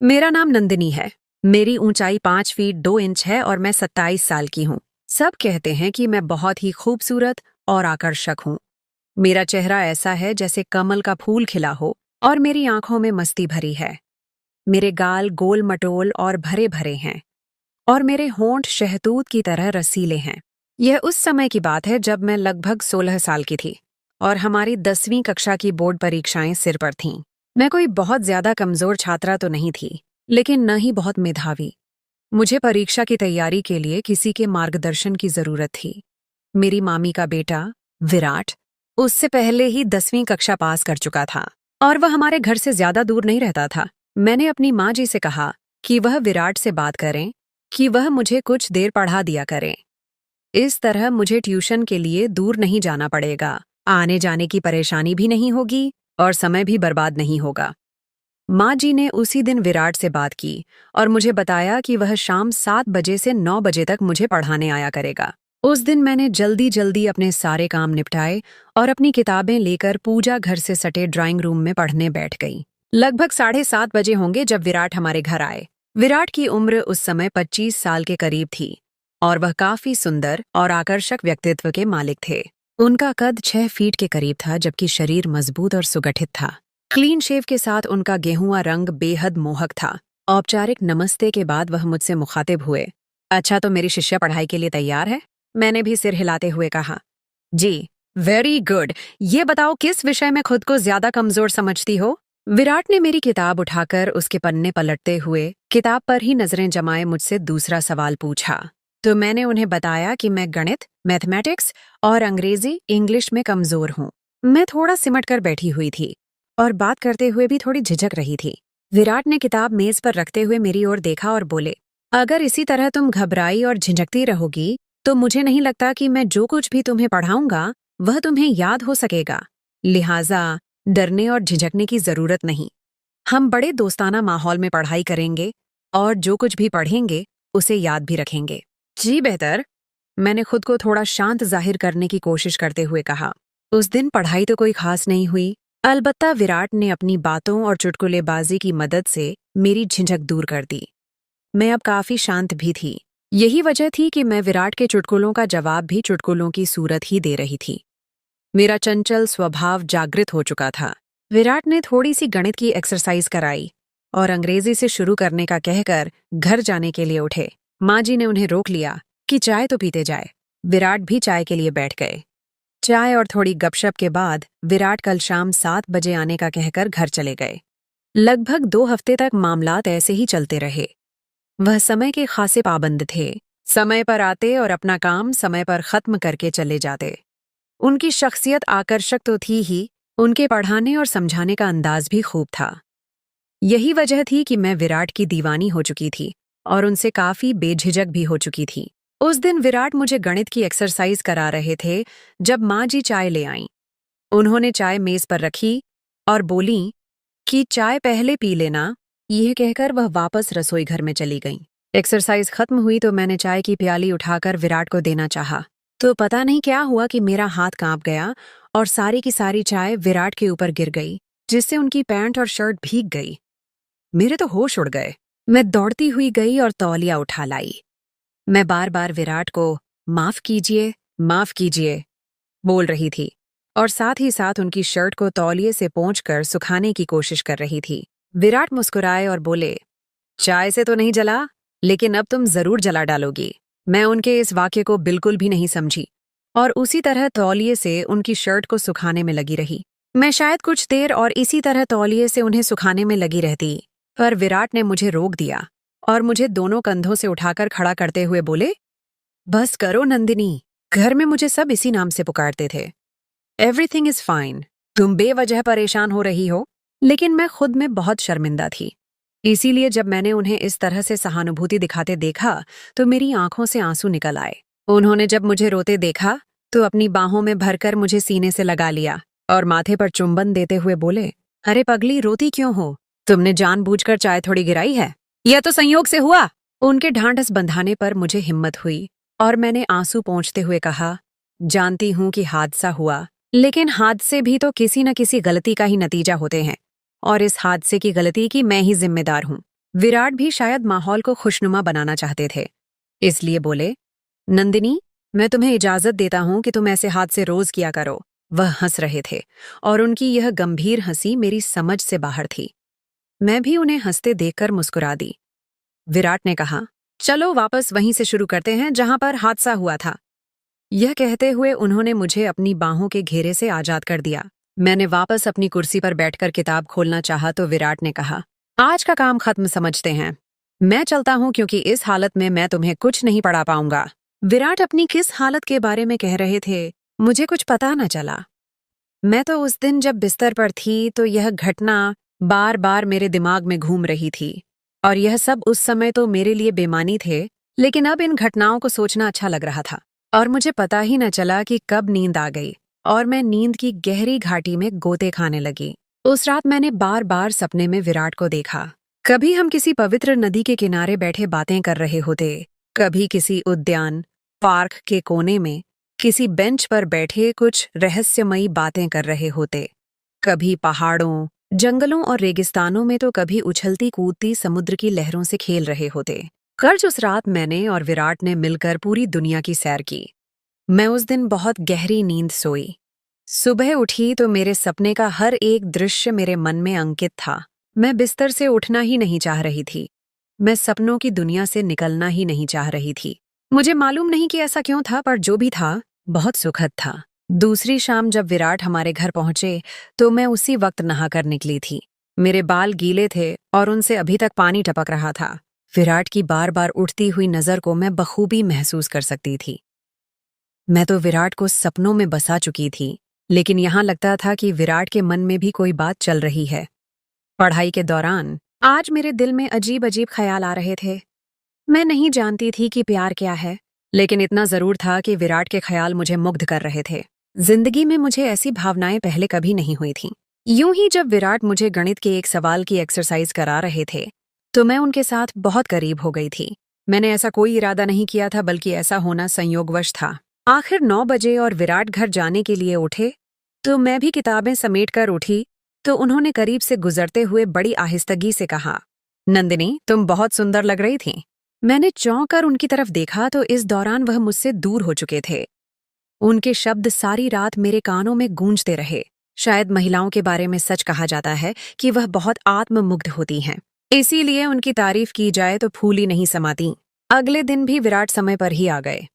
मेरा नाम नंदिनी है। मेरी ऊंचाई 5 फीट 2 इंच है और मैं 27 साल की हूँ। सब कहते हैं कि मैं बहुत ही खूबसूरत और आकर्षक हूँ। मेरा चेहरा ऐसा है जैसे कमल का फूल खिला हो और मेरी आंखों में मस्ती भरी है। मेरे गाल गोल मटोल और भरे भरे हैं और मेरे होंठ शहतूत की तरह रसीले हैं। यह उस समय की बात है जब मैं लगभग 16 साल की थी और हमारी 10वीं कक्षा की बोर्ड परीक्षाएं सिर पर थीं। मैं कोई बहुत ज्यादा कमजोर छात्रा तो नहीं थी, लेकिन न ही बहुत मेधावी। मुझे परीक्षा की तैयारी के लिए किसी के मार्गदर्शन की जरूरत थी। मेरी मामी का बेटा विराट उससे पहले ही 10वीं कक्षा पास कर चुका था और वह हमारे घर से ज्यादा दूर नहीं रहता था। मैंने अपनी माँ जी से कहा कि वह विराट से बात करें कि वह मुझे कुछ देर पढ़ा दिया करें। इस तरह मुझे ट्यूशन के लिए दूर नहीं जाना पड़ेगा, आने जाने की परेशानी भी नहीं होगी और समय भी बर्बाद नहीं होगा। माँ जी ने उसी दिन विराट से बात की और मुझे बताया कि वह शाम 7 बजे से 9 बजे तक मुझे पढ़ाने आया करेगा। उस दिन मैंने जल्दी जल्दी अपने सारे काम निपटाए और अपनी किताबें लेकर पूजा घर से सटे ड्राइंग रूम में पढ़ने बैठ गई। लगभग 7:30 बजे होंगे जब विराट हमारे घर आए। विराट की उम्र उस समय 25 साल के करीब थी और वह काफी सुंदर और आकर्षक व्यक्तित्व के मालिक थे। उनका कद 6 फीट के करीब था, जबकि शरीर मजबूत और सुगठित था। क्लीन शेव के साथ उनका गेहुआ रंग बेहद मोहक था। औपचारिक नमस्ते के बाद वह मुझसे मुखातिब हुए। अच्छा, तो मेरी शिष्या पढ़ाई के लिए तैयार है? मैंने भी सिर हिलाते हुए कहा, जी। Very good. ये बताओ, किस विषय में खुद को ज्यादा कमजोर समझती हो? विराट ने मेरी किताब उठाकर उसके पन्ने पलटते हुए किताब पर ही नजरें जमाए मुझसे दूसरा सवाल पूछा। तो मैंने उन्हें बताया कि मैं गणित, मैथमेटिक्स और अंग्रेजी इंग्लिश में कमजोर हूँ। मैं थोड़ा सिमट कर बैठी हुई थी और बात करते हुए भी थोड़ी झिझक रही थी। विराट ने किताब मेज पर रखते हुए मेरी ओर देखा और बोले, अगर इसी तरह तुम घबराई और झिझकती रहोगी तो मुझे नहीं लगता कि मैं जो कुछ भी तुम्हें पढ़ाऊंगा वह तुम्हें याद हो सकेगा। लिहाजा डरने और झिझकने की जरूरत नहीं। हम बड़े दोस्ताना माहौल में पढ़ाई करेंगे और जो कुछ भी पढ़ेंगे उसे याद भी रखेंगे। जी बेहतर। मैंने खुद को थोड़ा शांत जाहिर करने की कोशिश करते हुए कहा। उस दिन पढ़ाई तो कोई खास नहीं हुई। अलबत्ता विराट ने अपनी बातों और चुटकुलेबाजी की मदद से मेरी झिझक दूर कर दी। मैं अब काफी शांत भी थी। यही वजह थी कि मैं विराट के चुटकुलों का जवाब भी चुटकुलों की सूरत ही दे रही थी। मेरा चंचल स्वभाव जागृत हो चुका था। विराट ने थोड़ी सी गणित की एक्सरसाइज कराई और अंग्रेजी से शुरू करने का कहकर घर जाने के लिए उठे। माँ जी ने उन्हें रोक लिया कि चाय तो पीते जाए। विराट भी चाय के लिए बैठ गए। चाय और थोड़ी गपशप के बाद विराट कल शाम 7 बजे आने का कहकर घर चले गए। लगभग 2 हफ्ते तक मामलात ऐसे ही चलते रहे। वह समय के खासे पाबंद थे। समय पर आते और अपना काम समय पर खत्म करके चले जाते। उनकी शख्सियत आकर्षक तो थी ही, उनके पढ़ाने और समझाने का अंदाज भी खूब था। यही वजह थी कि मैं विराट की दीवानी हो चुकी थी और उनसे काफी बेझिझक भी हो चुकी थी। उस दिन विराट मुझे गणित की एक्सरसाइज करा रहे थे जब माँ जी चाय ले आईं। उन्होंने चाय मेज पर रखी और बोली कि चाय पहले पी लेना। यह कहकर वह वापस रसोई घर में चली गईं। एक्सरसाइज खत्म हुई तो मैंने चाय की प्याली उठाकर विराट को देना चाहा, तो पता नहीं क्या हुआ कि मेरा हाथ कांप गया और सारी की सारी चाय विराट के ऊपर गिर गई, जिससे उनकी पैंट और शर्ट भीग गई। मेरे तो होश उड़ गए। मैं दौड़ती हुई गई और तौलिया उठा लाई। मैं बार बार विराट को माफ कीजिए बोल रही थी और साथ ही साथ उनकी शर्ट को तौलिए से पोंछकर सुखाने की कोशिश कर रही थी। विराट मुस्कुराए और बोले, चाय से तो नहीं जला, लेकिन अब तुम जरूर जला डालोगी। मैं उनके इस वाक्य को बिल्कुल भी नहीं समझी और उसी तरह तौलिए से उनकी शर्ट को सुखाने में लगी रही। मैं शायद कुछ देर और इसी तरह तौलिए से उन्हें सुखाने में लगी रहती, पर विराट ने मुझे रोक दिया और मुझे दोनों कंधों से उठाकर खड़ा करते हुए बोले, बस करो नंदिनी। घर में मुझे सब इसी नाम से पुकारते थे। Everything is fine. तुम बेवजह परेशान हो रही हो। लेकिन मैं खुद में बहुत शर्मिंदा थी। इसीलिए जब मैंने उन्हें इस तरह से सहानुभूति दिखाते देखा तो मेरी आंखों से आंसू निकल आए। उन्होंने जब मुझे रोते देखा तो अपनी बाहों में भरकर मुझे सीने से लगा लिया और माथे पर चुंबन देते हुए बोले, अरे पगली, रोती क्यों हो? तुमने जानबूझकर चाय थोड़ी गिराई है? यह तो संयोग से हुआ। उनके ढांढस बंधाने पर मुझे हिम्मत हुई और मैंने आंसू पोंछते हुए कहा, जानती हूं कि हादसा हुआ, लेकिन हादसे भी तो किसी न किसी गलती का ही नतीजा होते हैं और इस हादसे की गलती की मैं ही जिम्मेदार हूं। विराट भी शायद माहौल को खुशनुमा बनाना चाहते थे, इसलिए बोले, नंदिनी, मैं तुम्हें इजाजत देता हूं कि तुम ऐसे हाथ से रोज किया करो। वह हंस रहे थे और उनकी यह गंभीर हंसी मेरी समझ से बाहर थी। मैं भी उन्हें हंसते देखकर मुस्कुरा दी। विराट ने कहा, चलो वापस वहीं से शुरू करते हैं जहां पर हादसा हुआ था। यह कहते हुए उन्होंने मुझे अपनी बाहों के घेरे से आजाद कर दिया। मैंने वापस अपनी कुर्सी पर बैठकर किताब खोलना चाहा तो विराट ने कहा, आज का काम खत्म समझते हैं। मैं चलता हूं क्योंकि इस हालत में मैं तुम्हें कुछ नहीं पढ़ा पाऊंगा। विराट अपनी किस हालत के बारे में कह रहे थे, मुझे कुछ पता न चला। मैं तो उस दिन जब बिस्तर पर थी तो यह घटना बार बार मेरे दिमाग में घूम रही थी और यह सब उस समय तो मेरे लिए बेमानी थे, लेकिन अब इन घटनाओं को सोचना अच्छा लग रहा था और मुझे पता ही न चला कि कब नींद आ गई और मैं नींद की गहरी घाटी में गोते खाने लगी। उस रात मैंने बार बार सपने में विराट को देखा। कभी हम किसी पवित्र नदी के किनारे बैठे बातें कर रहे होते, कभी किसी उद्यान पार्क के कोने में किसी बेंच पर बैठे कुछ रहस्यमयी बातें कर रहे होते, कभी पहाड़ों जंगलों और रेगिस्तानों में तो कभी उछलती कूदती समुद्र की लहरों से खेल रहे होते। कर्ज उस रात मैंने और विराट ने मिलकर पूरी दुनिया की सैर की। मैं उस दिन बहुत गहरी नींद सोई। सुबह उठी तो मेरे सपने का हर एक दृश्य मेरे मन में अंकित था। मैं बिस्तर से उठना ही नहीं चाह रही थी। मैं सपनों की दुनिया से निकलना ही नहीं चाह रही थी। मुझे मालूम नहीं कि ऐसा क्यों था, पर जो भी था बहुत सुखद था। दूसरी शाम जब विराट हमारे घर पहुंचे तो मैं उसी वक्त नहाकर निकली थी। मेरे बाल गीले थे और उनसे अभी तक पानी टपक रहा था। विराट की बार बार उठती हुई नजर को मैं बखूबी महसूस कर सकती थी। मैं तो विराट को सपनों में बसा चुकी थी, लेकिन यहाँ लगता था कि विराट के मन में भी कोई बात चल रही है। पढ़ाई के दौरान आज मेरे दिल में अजीब अजीब ख्याल आ रहे थे। मैं नहीं जानती थी कि प्यार क्या है, लेकिन इतना जरूर था कि विराट के ख्याल मुझे मुग्ध कर रहे थे। जिंदगी में मुझे ऐसी भावनाएं पहले कभी नहीं हुई थीं। यूं ही जब विराट मुझे गणित के एक सवाल की एक्सरसाइज करा रहे थे तो मैं उनके साथ बहुत करीब हो गई थी। मैंने ऐसा कोई इरादा नहीं किया था, बल्कि ऐसा होना संयोगवश था। आखिर 9 बजे और विराट घर जाने के लिए उठे तो मैं भी किताबें समेट कर उठी तो उन्होंने करीब से गुजरते हुए बड़ी आहिस्तगी से कहा, नंदिनी, तुम बहुत सुंदर लग रही थी। मैंने चौंक कर उनकी तरफ देखा तो इस दौरान वह मुझसे दूर हो चुके थे। उनके शब्द सारी रात मेरे कानों में गूंजते रहे। शायद महिलाओं के बारे में सच कहा जाता है कि वह बहुत आत्ममुग्ध होती हैं, इसीलिए उनकी तारीफ की जाए तो फूल ही नहीं समाती। अगले दिन भी विराट समय पर ही आ गए।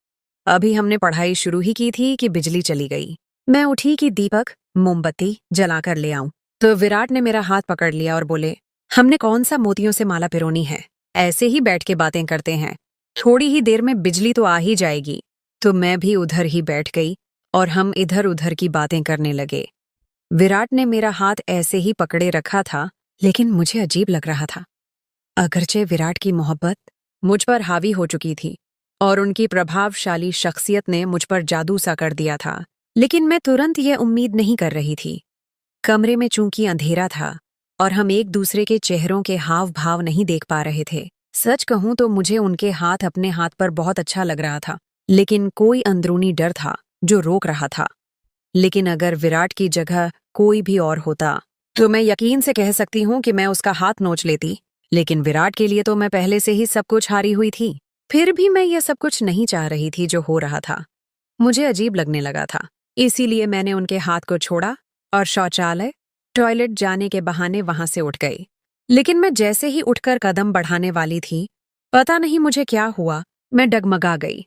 अभी हमने पढ़ाई शुरू ही की थी कि बिजली चली गई। मैं उठी कि दीपक मोमबत्ती जलाकर ले आऊं तो विराट ने मेरा हाथ पकड़ लिया और बोले, हमने कौन सा मोतियों से माला पिरोनी है, ऐसे ही बैठ के बातें करते हैं, थोड़ी ही देर में बिजली तो आ ही जाएगी। तो मैं भी उधर ही बैठ गई और हम इधर उधर की बातें करने लगे। विराट ने मेरा हाथ ऐसे ही पकड़े रखा था, लेकिन मुझे अजीब लग रहा था। अगरचे विराट की मोहब्बत मुझ पर हावी हो चुकी थी और उनकी प्रभावशाली शख्सियत ने मुझ पर जादू सा कर दिया था, लेकिन मैं तुरंत यह उम्मीद नहीं कर रही थी। कमरे में चूंकि अंधेरा था और हम एक दूसरे के चेहरों के हाव भाव नहीं देख पा रहे थे। सच कहूं तो मुझे उनके हाथ अपने हाथ पर बहुत अच्छा लग रहा था, लेकिन कोई अंदरूनी डर था जो रोक रहा था। लेकिन अगर विराट की जगह कोई भी और होता तो मैं यकीन से कह सकती हूँ कि मैं उसका हाथ नोच लेती, लेकिन विराट के लिए तो मैं पहले से ही सब कुछ हारी हुई थी। फिर भी मैं यह सब कुछ नहीं चाह रही थी जो हो रहा था। मुझे अजीब लगने लगा था, इसीलिए मैंने उनके हाथ को छोड़ा और शौचालय टॉयलेट जाने के बहाने वहां से उठ गई। लेकिन मैं जैसे ही उठकर कदम बढ़ाने वाली थी, पता नहीं मुझे क्या हुआ, मैं डगमगा गई।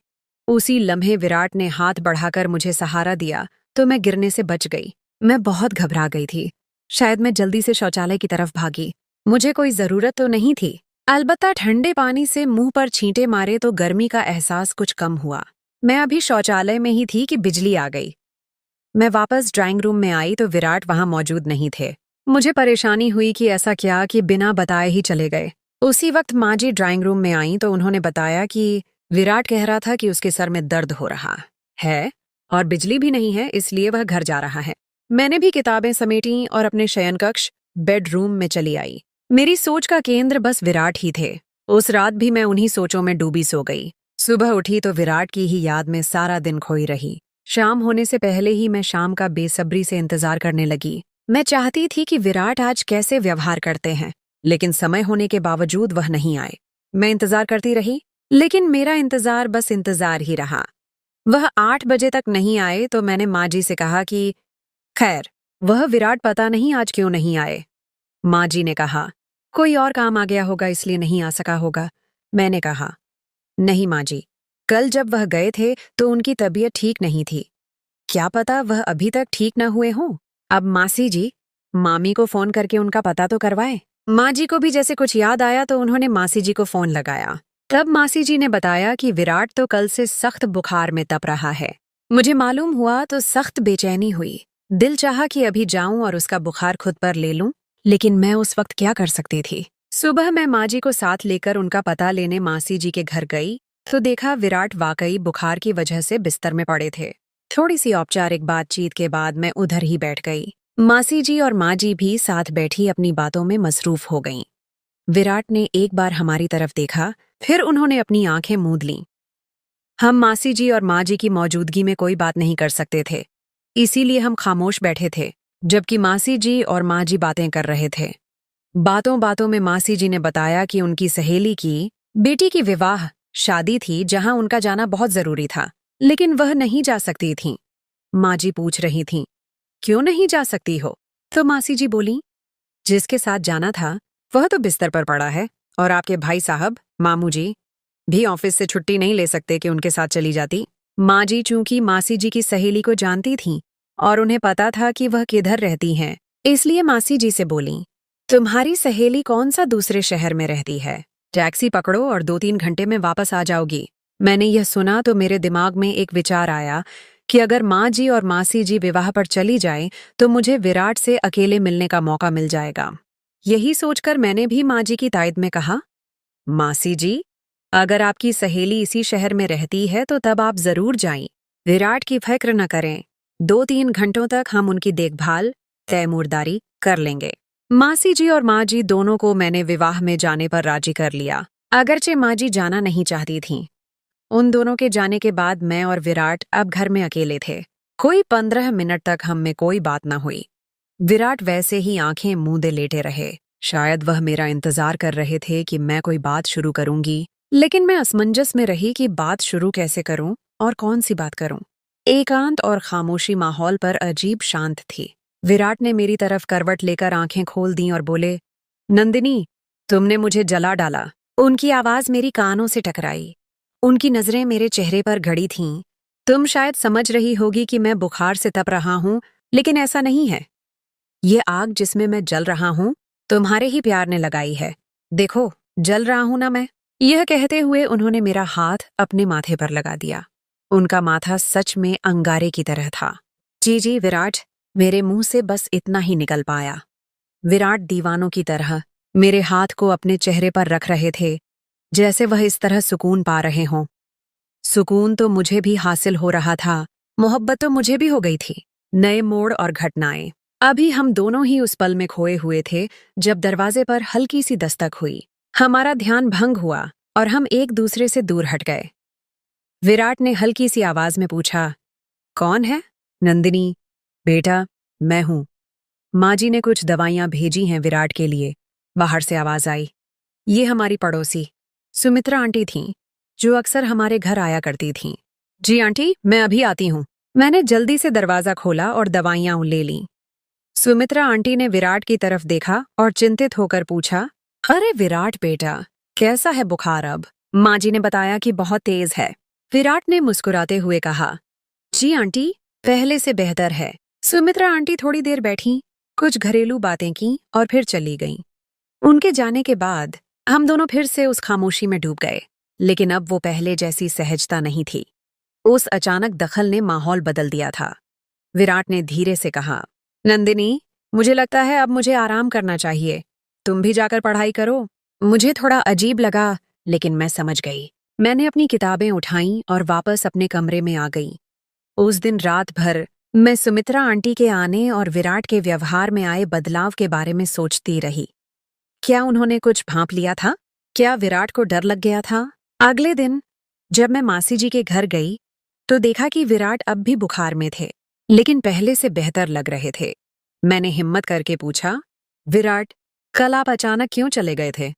उसी लम्हे विराट ने हाथ बढ़ाकर मुझे सहारा दिया तो मैं गिरने से बच गई। मैं बहुत घबरा गई थी। शायद मैं जल्दी से शौचालय की तरफ भागी। मुझे कोई जरूरत तो नहीं थी, अलबत्ता ठंडे पानी से मुंह पर छींटे मारे तो गर्मी का एहसास कुछ कम हुआ। मैं अभी शौचालय में ही थी कि बिजली आ गई। मैं वापस ड्राइंग रूम में आई तो विराट वहां मौजूद नहीं थे। मुझे परेशानी हुई कि ऐसा क्या कि बिना बताए ही चले गए। उसी वक्त माँ जी ड्राइंग रूम में आईं तो उन्होंने बताया कि विराट कह रहा था कि उसके सर में दर्द हो रहा है और बिजली भी नहीं है, इसलिए वह घर जा रहा है। मैंने भी किताबें समेटी और अपने शयन कक्ष बेडरूम में चली आई। मेरी सोच का केंद्र बस विराट ही थे। उस रात भी मैं उन्हीं सोचों में डूबी सो गई। सुबह उठी तो विराट की ही याद में सारा दिन खोई रही। शाम होने से पहले ही मैं शाम का बेसब्री से इंतजार करने लगी। मैं चाहती थी कि विराट आज कैसे व्यवहार करते हैं। लेकिन समय होने के बावजूद वह नहीं आए। मैं इंतजार करती रही, लेकिन मेरा इंतजार बस इंतजार ही रहा। वह 8 बजे तक नहीं आए तो मैंने माँ जी से कहा कि खैर, वह विराट पता नहीं आज क्यों नहीं आए। माँ जी ने कहा, कोई और काम आ गया होगा इसलिए नहीं आ सका होगा। मैंने कहा, नहीं माँ जी, कल जब वह गए थे तो उनकी तबीयत ठीक नहीं थी। क्या पता वह अभी तक ठीक न हुए हों। अब मासी जी, मामी को फोन करके उनका पता तो करवाए। माँ जी को भी जैसे कुछ याद आया तो उन्होंने मासी जी को फोन लगाया। तब मासी जी ने बताया कि विराट तो कल से सख्त बुखार में तप रहा है। मुझे मालूम हुआ तो सख्त बेचैनी हुई। दिल चाहा कि अभी जाऊं और उसका बुखार खुद पर ले लूं, लेकिन मैं उस वक्त क्या कर सकती थी। सुबह मैं माँ जी को साथ लेकर उनका पता लेने मासी जी के घर गई तो देखा विराट वाकई बुखार की वजह से बिस्तर में पड़े थे। थोड़ी सी औपचारिक बातचीत के बाद मैं उधर ही बैठ गई। मासी जी और माँ जी भी साथ बैठी अपनी बातों में मसरूफ हो गईं। विराट ने एक बार हमारी तरफ देखा, फिर उन्होंने अपनी आंखें मूंद लीं। हम मासी जी और माँ जी की मौजूदगी में कोई बात नहीं कर सकते थे, इसीलिए हम खामोश बैठे थे, जबकि मासी जी और माँ जी बातें कर रहे थे। बातों बातों में मासी जी ने बताया कि उनकी सहेली की बेटी की विवाह शादी थी जहां उनका जाना बहुत जरूरी था, लेकिन वह नहीं जा सकती थीं। माँ जी पूछ रही थीं, क्यों नहीं जा सकती हो? तो मासी जी बोली, जिसके साथ जाना था वह तो बिस्तर पर पड़ा है और आपके भाई साहब, मामू जी भी ऑफिस से छुट्टी नहीं ले सकते कि उनके साथ चली जाती। माँ जी चूंकि मासी जी की सहेली को जानती थीं और उन्हें पता था कि वह किधर रहती हैं, इसलिए मासी जी से बोली, तुम्हारी सहेली कौन सा दूसरे शहर में रहती है? टैक्सी पकड़ो और 2-3 घंटे में वापस आ जाओगी। मैंने यह सुना तो मेरे दिमाग में एक विचार आया कि अगर माँ जी और मासी जी विवाह पर चली जाएं तो मुझे विराट से अकेले मिलने का मौका मिल जाएगा। यही सोचकर मैंने भी माँ जी की तायद में कहा, मासी जी, अगर आपकी सहेली इसी शहर में रहती है तो तब आप जरूर जाएं। विराट की फिक्र न करें, 2-3 घंटों तक हम उनकी देखभाल तैमूरदारी कर लेंगे। मासी जी और माँ जी दोनों को मैंने विवाह में जाने पर राजी कर लिया, अगरचे माँ जी जाना नहीं चाहती थीं। उन दोनों के जाने के बाद मैं और विराट अब घर में अकेले थे। कोई 15 मिनट तक हम में कोई बात न हुई। विराट वैसे ही आंखें मूंदे लेटे रहे। शायद वह मेरा इंतजार कर रहे थे कि मैं कोई बात शुरू करूंगी, लेकिन मैं असमंजस में रही कि बात शुरू कैसे करूं और कौन सी बात करूं। एकांत और खामोशी माहौल पर अजीब शांत थी। विराट ने मेरी तरफ करवट लेकर आंखें खोल दी और बोले, नंदिनी, तुमने मुझे जला डाला। उनकी आवाज मेरी कानों से टकराई। उनकी नजरें मेरे चेहरे पर गड़ी थीं। तुम शायद समझ रही होगी कि मैं बुखार से तप रहा हूं, लेकिन ऐसा नहीं है। ये आग जिसमें मैं जल रहा हूं, तुम्हारे ही प्यार ने लगाई है। देखो, जल रहा हूं ना मैं। यह कहते हुए उन्होंने मेरा हाथ अपने माथे पर लगा दिया। उनका माथा सच में अंगारे की तरह था। जी विराट, मेरे मुंह से बस इतना ही निकल पाया। विराट दीवानों की तरह मेरे हाथ को अपने चेहरे पर रख रहे थे, जैसे वह इस तरह सुकून पा रहे हों। सुकून तो मुझे भी हासिल हो रहा था, मोहब्बत तो मुझे भी हो गई थी। नए मोड़ और घटनाएं। अभी हम दोनों ही उस पल में खोए हुए थे जब दरवाजे पर हल्की सी दस्तक हुई। हमारा ध्यान भंग हुआ और हम एक दूसरे से दूर हट गए। विराट ने हल्की सी आवाज में पूछा, कौन है? नंदिनी, बेटा, मैं हूं। माँ जी ने कुछ दवाइयां भेजी हैं विराट के लिए। बाहर से आवाज आई। ये हमारी पड़ोसी सुमित्रा आंटी थीं, जो अक्सर हमारे घर आया करती थीं। जी आंटी, मैं अभी आती हूँ। मैंने जल्दी से दरवाजा खोला और दवाइयां ले लीं। सुमित्रा आंटी ने विराट की तरफ देखा और चिंतित होकर पूछा, अरे विराट बेटा, कैसा है बुखार अब? माँ जी ने बताया कि बहुत तेज है। विराट ने मुस्कुराते हुए कहा, जी आंटी, पहले से बेहतर है। सुमित्रा आंटी थोड़ी देर बैठी, कुछ घरेलू बातें की और फिर चली गईं। उनके जाने के बाद हम दोनों फिर से उस खामोशी में डूब गए, लेकिन अब वो पहले जैसी सहजता नहीं थी। उस अचानक दखल ने माहौल बदल दिया था। विराट ने धीरे से कहा, नंदिनी, मुझे लगता है अब मुझे आराम करना चाहिए। तुम भी जाकर पढ़ाई करो। मुझे थोड़ा अजीब लगा, लेकिन मैं समझ गई। मैंने अपनी किताबें उठाईं और वापस अपने कमरे में आ गई। उस दिन रात भर मैं सुमित्रा आंटी के आने और विराट के व्यवहार में आए बदलाव के बारे में सोचती रही। क्या उन्होंने कुछ भांप लिया था? क्या विराट को डर लग गया था? अगले दिन जब मैं मासी जी के घर गई तो देखा कि विराट अब भी बुखार में थे, लेकिन पहले से बेहतर लग रहे थे। मैंने हिम्मत करके पूछा, विराट, कल आप अचानक क्यों चले गए थे?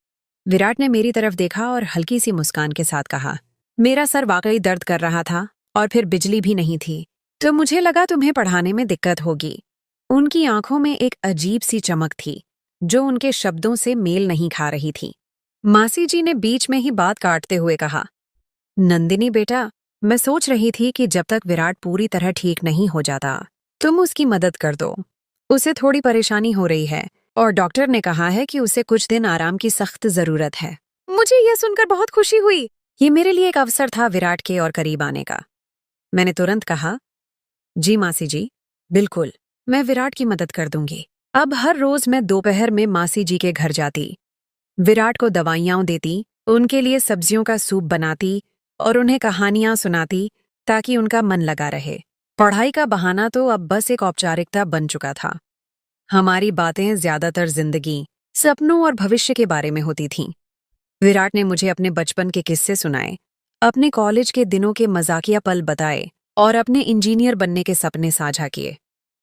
विराट ने मेरी तरफ देखा और हल्की सी मुस्कान के साथ कहा, मेरा सर वाकई दर्द कर रहा था और फिर बिजली भी नहीं थी, तो मुझे लगा तुम्हें पढ़ाने में दिक्कत होगी। उनकी आंखों में एक अजीब सी चमक थी जो उनके शब्दों से मेल नहीं खा रही थी। मासी जी ने बीच में ही बात काटते हुए कहा, नंदिनी बेटा, मैं सोच रही थी कि जब तक विराट पूरी तरह ठीक नहीं हो जाता तुम उसकी मदद कर दो। उसे थोड़ी परेशानी हो रही है और डॉक्टर ने कहा है कि उसे कुछ दिन आराम की सख्त जरूरत है। मुझे यह सुनकर बहुत खुशी हुई। ये मेरे लिए एक अवसर था विराट के और करीब आने का। मैंने तुरंत कहा, जी मासी जी, बिल्कुल, मैं विराट की मदद कर दूंगी। अब हर रोज मैं दोपहर में मासी जी के घर जाती, विराट को दवाइयां देती, उनके लिए सब्जियों का सूप बनाती और उन्हें कहानियां सुनाती ताकि उनका मन लगा रहे। पढ़ाई का बहाना तो अब बस एक औपचारिकता बन चुका था। हमारी बातें ज्यादातर जिंदगी, सपनों और भविष्य के बारे में होती थीं। विराट ने मुझे अपने बचपन के किस्से सुनाए, अपने कॉलेज के दिनों के मजाकिया पल बताए और अपने इंजीनियर बनने के सपने साझा किए।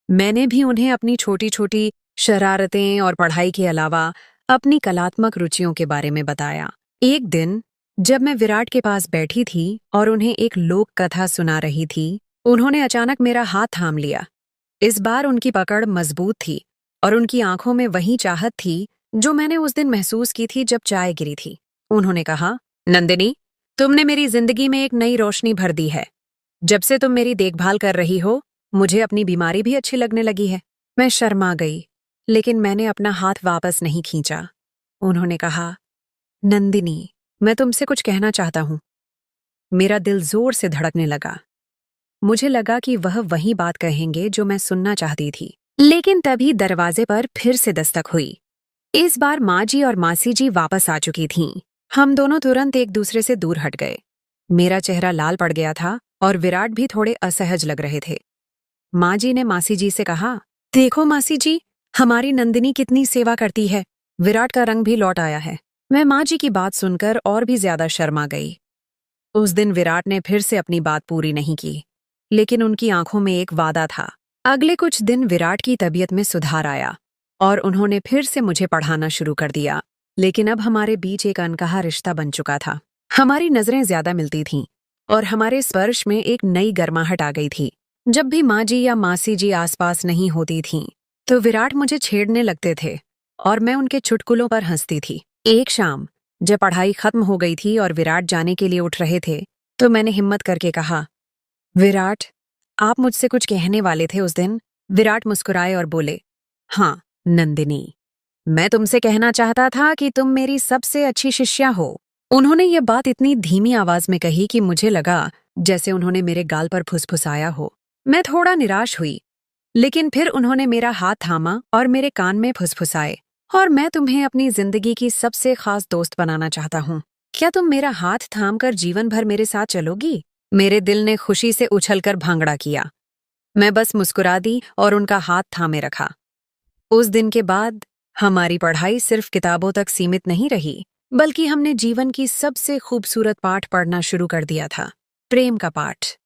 मैंने भी उन्हें अपनी छोटी छोटी शरारतें और पढ़ाई के अलावा अपनी कलात्मक रुचियों के बारे में बताया। एक दिन जब मैं विराट के पास बैठी थी और उन्हें एक लोक कथा सुना रही थी, उन्होंने अचानक मेरा हाथ थाम लिया। इस बार उनकी पकड़ मजबूत थी और उनकी आंखों में वही चाहत थी जो मैंने उस दिन महसूस की थी जब चाय गिरी थी। उन्होंने कहा, नंदिनी, तुमने मेरी जिंदगी में एक नई रोशनी भर दी है। जब से तुम मेरी देखभाल कर रही हो, मुझे अपनी बीमारी भी अच्छी लगने लगी है। मैं शर्मा गई, लेकिन मैंने अपना हाथ वापस नहीं खींचा। उन्होंने कहा, नंदिनी, मैं तुमसे कुछ कहना चाहता हूं। मेरा दिल जोर से धड़कने लगा। मुझे लगा कि वह वही बात कहेंगे जो मैं सुनना चाहती थी। लेकिन तभी दरवाजे पर फिर से दस्तक हुई। इस बार माँ जी और मासी जी वापस आ चुकी थीं। हम दोनों तुरंत एक दूसरे से दूर हट गए। मेरा चेहरा लाल पड़ गया था और विराट भी थोड़े असहज लग रहे थे। माँ जी ने मासी जी से कहा, देखो मासी जी, हमारी नंदिनी कितनी सेवा करती है। विराट का रंग भी लौट आया है। मैं माँ जी की बात सुनकर और भी ज्यादा शर्मा गई। उस दिन विराट ने फिर से अपनी बात पूरी नहीं की, लेकिन उनकी आंखों में एक वादा था। अगले कुछ दिन विराट की तबीयत में सुधार आया और उन्होंने फिर से मुझे पढ़ाना शुरू कर दिया। लेकिन अब हमारे बीच एक अनकहा रिश्ता बन चुका था। हमारी नजरें ज्यादा मिलती थीं और हमारे स्पर्श में एक नई गर्माहट आ गई थी। जब भी माँ जी या मासी जी आसपास नहीं होती थीं, तो विराट मुझे छेड़ने लगते थे और मैं उनके चुटकुलों पर हंसती थी। एक शाम जब पढ़ाई खत्म हो गई थी और विराट जाने के लिए उठ रहे थे, तो मैंने हिम्मत करके कहा, विराट, आप मुझसे कुछ कहने वाले थे उस दिन। विराट मुस्कुराए और बोले, हाँ नंदिनी, मैं तुमसे कहना चाहता था कि तुम मेरी सबसे अच्छी शिष्या हो। उन्होंने ये बात इतनी धीमी आवाज में कही कि मुझे लगा जैसे उन्होंने मेरे गाल पर फुसफुसाया हो। मैं थोड़ा निराश हुई, लेकिन फिर उन्होंने मेरा हाथ थामा और मेरे कान में फुसफुसाए, और मैं तुम्हें अपनी जिंदगी की सबसे खास दोस्त बनाना चाहता हूँ। क्या तुम मेरा हाथ थामकर जीवन भर मेरे साथ चलोगी? मेरे दिल ने खुशी से उछलकर भांगड़ा किया। मैं बस मुस्कुरा दी और उनका हाथ थामे रखा। उस दिन के बाद हमारी पढ़ाई सिर्फ किताबों तक सीमित नहीं रही, बल्कि हमने जीवन की सबसे खूबसूरत पाठ पढ़ना शुरू कर दिया था, प्रेम का पाठ।